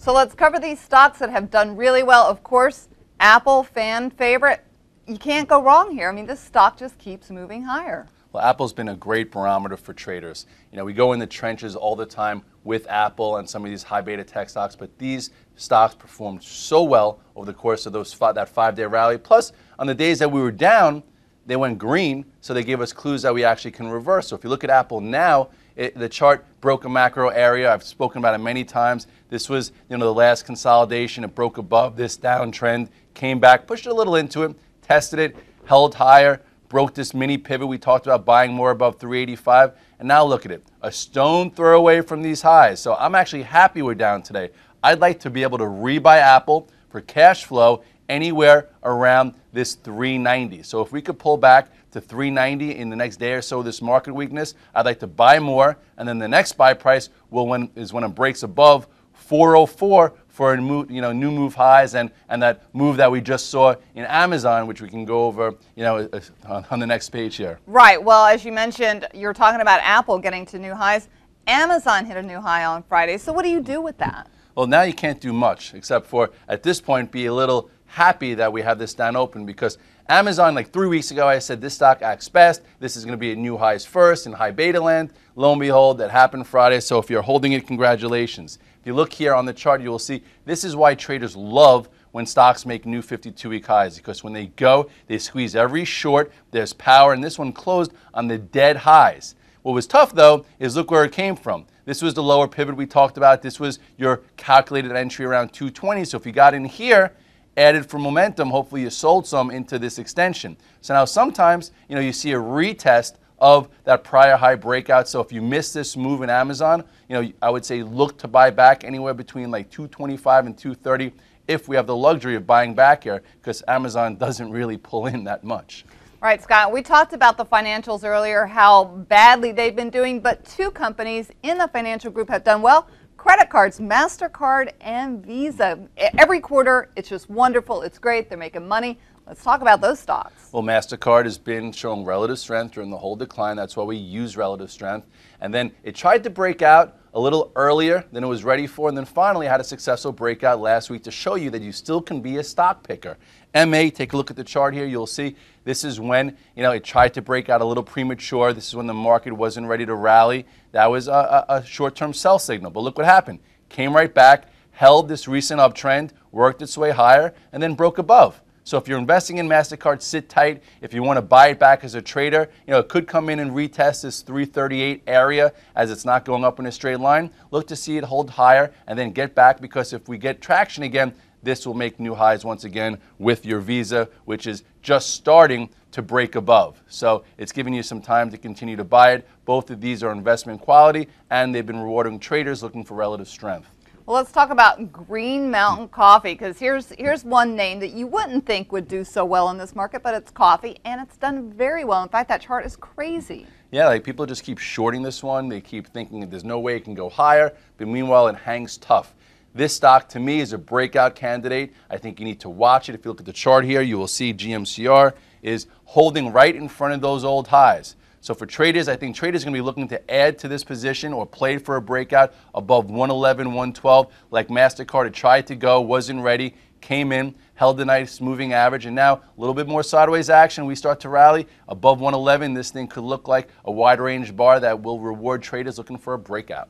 So let's cover these stocks that have done really well. Of course, Apple, fan favorite. You can't go wrong here. I mean, this stock just keeps moving higher. Well, Apple's been a great barometer for traders. You know, we go in the trenches all the time with Apple and some of these high beta tech stocks, but these stocks performed so well over the course of that 5-day rally. Plus, on the days that we were down, they went green, so they gave us clues that we actually can reverse. So if you look at Apple now, the chart broke a macro area. I've spoken about it many times. This was, the last consolidation. It broke above this downtrend, came back, pushed a little into it, tested it, held higher, broke this mini pivot. We talked about buying more above 385, and now look at it, a stone throw away from these highs. So I'm actually happy we're down today. I'd like to be able to rebuy Apple for cash flow anywhere around this 390. So if we could pull back to 390 in the next day or so, this market weakness, I'd like to buy more, and then the next buy price is when it breaks above 404 for a new move highs and that move that we just saw in Amazon, which we can go over on the next page here. Right. Well, as you mentioned, you're talking about Apple getting to new highs. Amazon hit a new high on Friday. So what do you do with that? Well, now you can't do much except for, at this point, be a little happy that we have this down open, because Amazon, like 3 weeks ago, I said this stock acts best. This is going to be at new highs first in high beta land. Lo and behold, that happened Friday. So if you're holding it, congratulations. If you look here on the chart, you will see this is why traders love when stocks make new 52-week highs, because when they go, they squeeze every short. There's power, and this one closed on the dead highs. What was tough, though, is look where it came from. This was the lower pivot we talked about. This was your calculated entry around 220. So if you got in here, added for momentum, hopefully you sold some into this extension. So now sometimes, you see a retest of that prior high breakout. So if you miss this move in Amazon, I would say look to buy back anywhere between like 225 and 230 if we have the luxury of buying back here, because Amazon doesn't really pull in that much. All right, Scott, we talked about the financials earlier, how badly they've been doing, but two companies in the financial group have done well. Credit cards, MasterCard and Visa. Every quarter, it's just wonderful. It's great. They're making money. Let's talk about those stocks. Well, MasterCard has been showing relative strength during the whole decline. That's why we use relative strength. And then it tried to break out a little earlier than it was ready for, and then finally had a successful breakout last week to show you that you still can be a stock picker. MA, take a look at the chart here. You'll see this is when it tried to break out a little premature. This is when the market wasn't ready to rally. That was a short-term sell signal. But look what happened. Came right back, held this recent uptrend, worked its way higher, and then broke above. So if you're investing in MasterCard, sit tight. If you want to buy it back as a trader, it could come in and retest this 338 area as it's not going up in a straight line. Look to see it hold higher and then get back, because if we get traction again, this will make new highs once again with your Visa, which is just starting to break above. So it's giving you some time to continue to buy it. Both of these are investment quality, and they've been rewarding traders looking for relative strength. Well, let's talk about Green Mountain Coffee, because here's one name that you wouldn't think would do so well in this market, but it's coffee, and it's done very well. In fact, that chart is crazy. Yeah, like people just keep shorting this one. They keep thinking that there's no way it can go higher, but meanwhile, it hangs tough. This stock, to me, is a breakout candidate. I think you need to watch it. If you look at the chart here, you will see GMCR is holding right in front of those old highs. So for traders, I think traders are going to be looking to add to this position or play for a breakout above 111, 112. Like MasterCard, it tried to go, wasn't ready, came in, held a nice moving average, and now a little bit more sideways action. We start to rally above 111. This thing could look like a wide range bar that will reward traders looking for a breakout.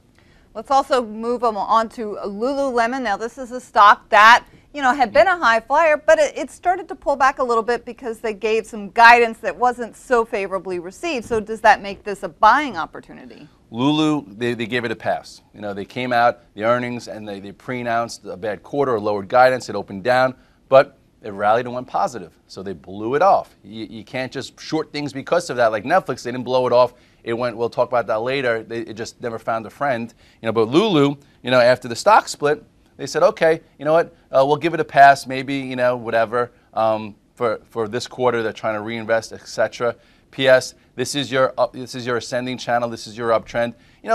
Let's also move on to Lululemon. Now, this is a stock that had been a high flyer, but it started to pull back a little bit because they gave some guidance that wasn't so favorably received. So does that make this a buying opportunity? Lulu, they gave it a pass. They came out, the earnings, and they pre-announced a bad quarter or lowered guidance. It opened down, but it rallied and went positive. So they blew it off. You can't just short things because of that. Like Netflix, they didn't blow it off. It went, we'll talk about that later. It just never found a friend. But Lulu, after the stock split, they said, okay, you know what, we'll give it a pass, maybe, whatever, for this quarter. They're trying to reinvest, etc. P.S. This is your ascending channel. This is your uptrend.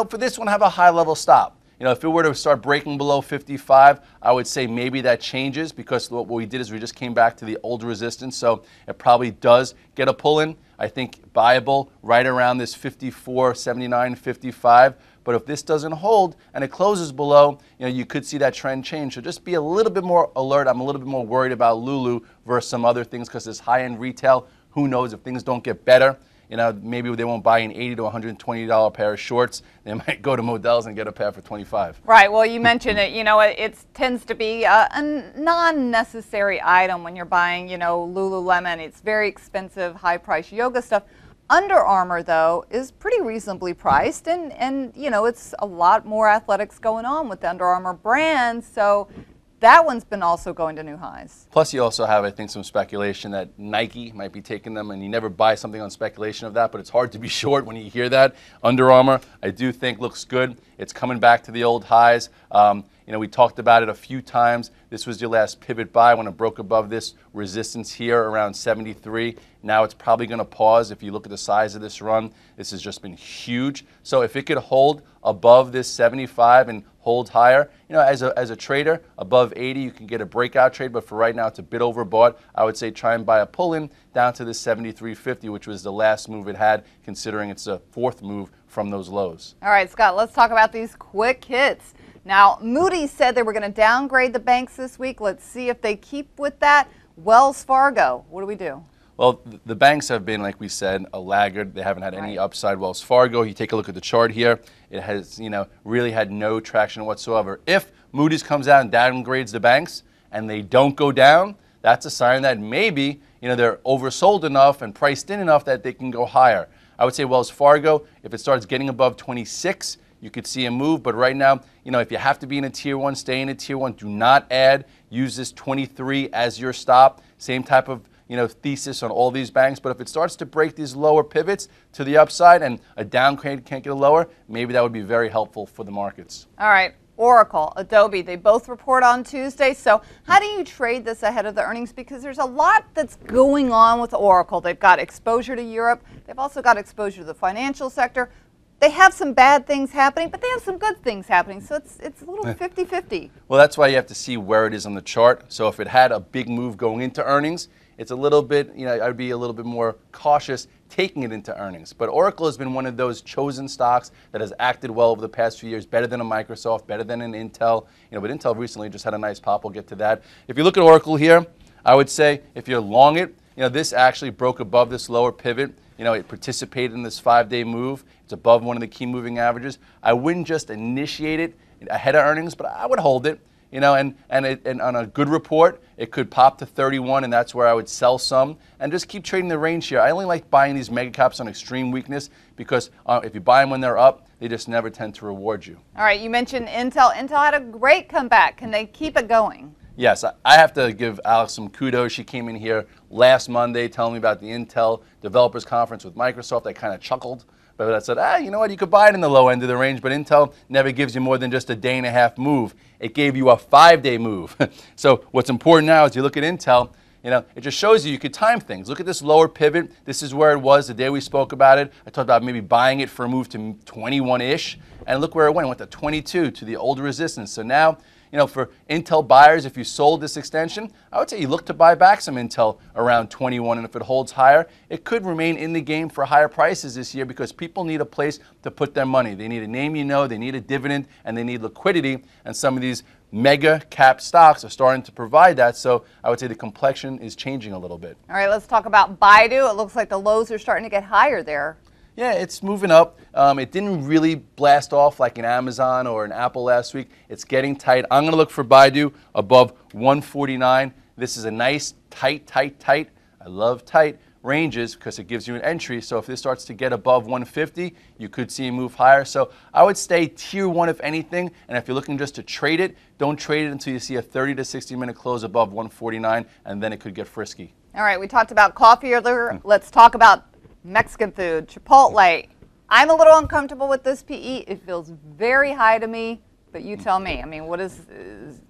For this one, have a high-level stop. You know, if it were to start breaking below 55, I would say maybe that changes, because what we did is we just came back to the old resistance, so it probably does get a pull in. I think buyable right around this 54, 79, 55. But if this doesn't hold and it closes below, you know, you could see that trend change. So just be a little bit more alert. I'm a little bit more worried about Lulu versus some other things, because it's high-end retail. Who knows, if things don't get better, you know, maybe they won't buy an $80 to $120 pair of shorts. They might go to Modell's and get a pair for $25. Right. Well, you mentioned it. You know, it tends to be a non-necessary item when you're buying, you know, Lululemon. It's very expensive, high-priced yoga stuff. Under Armour, though, is pretty reasonably priced, and you know, it's a lot more athletics going on with the Under Armour brand, so that one's been also going to new highs. Plus, you also have, I think, some speculation that Nike might be taking them, and you never buy something on speculation of that, but it's hard to be short when you hear that. Under Armour, I do think looks good. It's coming back to the old highs. You know, we talked about it a few times. This was your last pivot buy when it broke above this resistance here around 73. Now it's probably going to pause. If you look at the size of this run, this has just been huge. So if it could hold above this 75 and hold higher, you know, as a trader, above 80, you can get a breakout trade. But for right now, it's a bit overbought. I would say try and buy a pull-in down to this 73.50, which was the last move it had, considering it's a fourth move from those lows. All right, Scott, let's talk about these quick hits. Now, Moody's said they were going to downgrade the banks this week. Let's see if they keep with that. Wells Fargo, what do we do? Well, the banks have been, like we said, a laggard. They haven't had any upside. Wells Fargo, you take a look at the chart here, it has, you know, really had no traction whatsoever. If Moody's comes out and downgrades the banks and they don't go down, that's a sign that maybe, you know, they're oversold enough and priced in enough that they can go higher. I would say Wells Fargo, if it starts getting above 26, you could see a move, but right now, you know, if you have to be in a tier 1, stay in a tier 1. Do not add. Use this 23 as your stop. Same type of, you know, thesis on all these banks. But if it starts to break these lower pivots to the upside and a downgrade can't get lower, maybe that would be very helpful for the markets. All right. Oracle, Adobe, they both report on Tuesday. So how do you trade this ahead of the earnings? Because there's a lot that's going on with Oracle. They've got exposure to Europe. They've also got exposure to the financial sector. They have some bad things happening, but they have some good things happening. So it's a little 50-50. Well, that's why you have to see where it is on the chart. So if it had a big move going into earnings, it's a little bit, you know, I'd be a little bit more cautious taking it into earnings. But Oracle has been one of those chosen stocks that has acted well over the past few years, better than a Microsoft, better than an Intel. You know, but Intel recently just had a nice pop. We'll get to that. If you look at Oracle here, I would say if you're long it, you know, this actually broke above this lower pivot. You know, it participated in this 5-day move. It's above one of the key moving averages. I wouldn't just initiate it ahead of earnings, but I would hold it. You know, and on a good report, it could pop to 31, and that's where I would sell some and just keep trading the range here. I only like buying these mega caps on extreme weakness because if you buy them when they're up, they just never tend to reward you. All right, you mentioned Intel. Intel had a great comeback. Can they keep it going? Yes, I have to give Alex some kudos. She came in here last Monday telling me about the Intel Developers Conference with Microsoft. I kind of chuckled. But I said, you know what, you could buy it in the low end of the range, but Intel never gives you more than just a day-and-a-half move. It gave you a 5-day move. So what's important now is you look at Intel, you know, it just shows you could time things. Look at this lower pivot. This is where it was the day we spoke about it. I talked about maybe buying it for a move to 21-ish, and look where it went. It went to 22, to the old resistance. So now, you know, for Intel buyers, if you sold this extension, I would say you look to buy back some Intel around 21, and if it holds higher, it could remain in the game for higher prices this year because people need a place to put their money. They need a name you know, they need a dividend, and they need liquidity, and some of these mega cap stocks are starting to provide that, so I would say the complexion is changing a little bit. All right, let's talk about Baidu. It looks like the lows are starting to get higher there. Yeah, it's moving up. It didn't really blast off like an Amazon or an Apple last week. It's getting tight. I'm going to look for Baidu above 149. This is a nice tight, I love tight ranges because it gives you an entry. So if this starts to get above 150, you could see a move higher. So I would stay tier 1 if anything. And if you're looking just to trade it, don't trade it until you see a 30 to 60 minute close above 149, and then it could get frisky. All right, we talked about coffee earlier. Let's talk about Mexican food, Chipotle. I'm a little uncomfortable with this PE. It feels very high to me. But you tell me. I mean,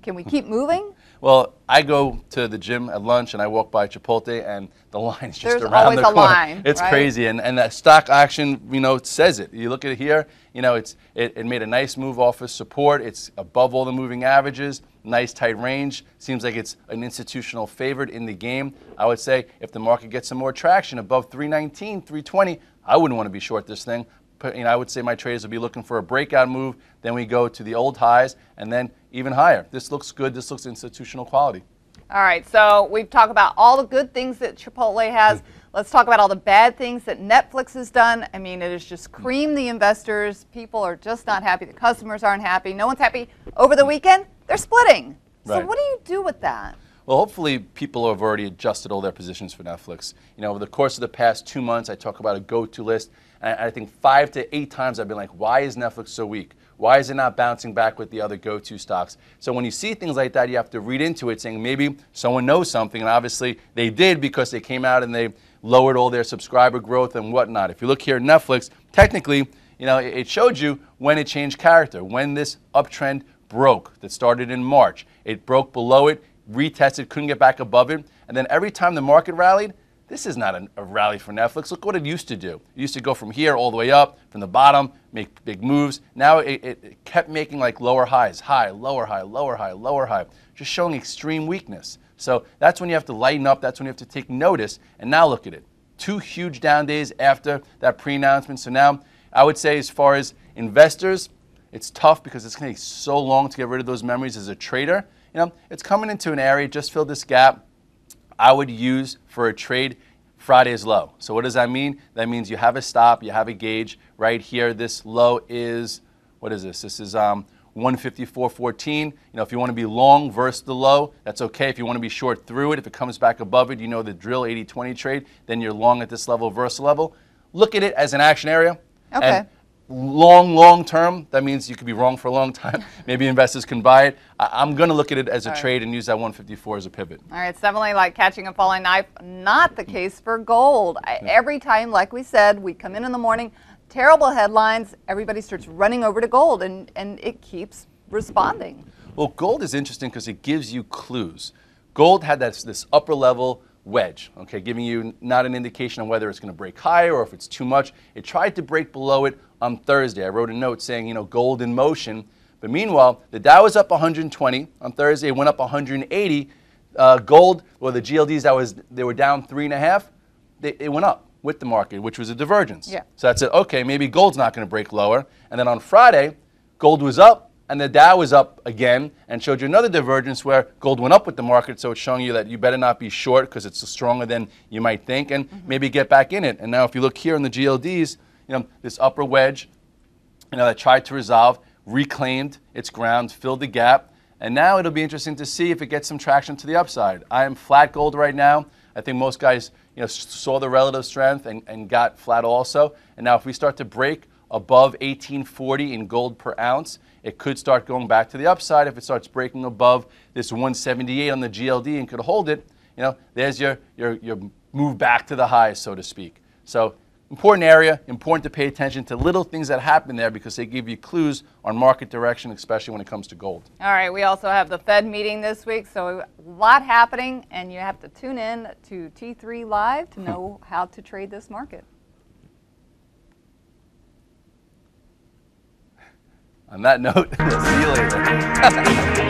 can we keep moving? Well, I go to the gym at lunch and I walk by Chipotle and the line is just There's around always the corner. a line, It's right? crazy, and that stock action, says it. You look at it here, it made a nice move off of support. It's above all the moving averages, nice tight range. Seems like it's an institutional favorite in the game. I would say if the market gets some more traction above 319, 320, I wouldn't want to be short this thing. I would say my traders will be looking for a breakout move. Then we go to the old highs and then even higher. This looks good. This looks institutional quality. All right, so we've talked about all the good things that Chipotle has. Let's talk about all the bad things that Netflix has done. I mean, it has just creamed the investors. People are just not happy. The customers aren't happy. No one's happy. Over the weekend, they're splitting. So Right. what do you do with that? Well, hopefully people have already adjusted all their positions for Netflix. Over the course of the past 2 months, I talk about a go-to list. And I think 5 to 8 times I've been like, why is Netflix so weak? Why is it not bouncing back with the other go-to stocks? So when you see things like that, you have to read into it saying maybe someone knows something. And obviously they did because they came out and they lowered all their subscriber growth and whatnot. If you look here at Netflix, technically, it showed you when it changed character, when this uptrend broke that started in March. It broke below it, retested, couldn't get back above it. And then every time the market rallied, this is not a rally for Netflix. Look what it used to do. It used to go from here all the way up, from the bottom, make big moves. Now it kept making like lower highs, high, lower high, lower high, lower high, just showing extreme weakness. So that's when you have to lighten up. That's when you have to take notice. And now look at it. 2 huge down days after that pre-announcement. So now I would say as far as investors, it's tough because it's going to take so long to get rid of those memories as a trader. It's coming into an area, just fill this gap. I would use for a trade Friday's low. So what does that mean? That means you have a stop, you have a gauge right here. This low is, what is this? This is 154.14. If you want to be long versus the low, that's okay. If you want to be short through it, if it comes back above it, the drill 80-20 trade, then you're long at this level versus level. Look at it as an action area. Okay. And long term, that means you could be wrong for a long time. Maybe investors can buy it. I'm going to look at it as a trade and use that 154 as a pivot. All right, it's definitely like catching a falling knife. Not the case for gold. Every time, like we said, we come in the morning, terrible headlines, everybody starts running over to gold, and it keeps responding. Well, gold is interesting because it gives you clues. Gold had this upper level wedge, okay, giving you not an indication of whether it's going to break higher or if it's too much. It tried to break below it on Thursday. I wrote a note saying, gold in motion. But meanwhile, the Dow was up 120 on Thursday. It went up 180. Gold, or the GLDs, they were down 3.5. It went up with the market, which was a divergence. Yeah. So that's it. Okay, maybe gold's not going to break lower. And then on Friday, gold was up. And the Dow was up again and showed you another divergence where gold went up with the market. So it's showing you that you better not be short because it's stronger than you might think, and maybe get back in it. And now if you look here in the GLDs, this upper wedge, that tried to resolve, reclaimed its ground, filled the gap. And now it'll be interesting to see if it gets some traction to the upside. I am flat gold right now. I think most guys saw the relative strength and got flat also. And now if we start to break above 1840 in gold per ounce, it could start going back to the upside. If it starts breaking above this 178 on the GLD and could hold it, there's your move back to the highs, so to speak. So important area, important to pay attention to little things that happen there because they give you clues on market direction, especially when it comes to gold. All right, we also have the Fed meeting this week, so a lot happening, and you have to tune in to T3 Live to know how to trade this market. On that note, see you later.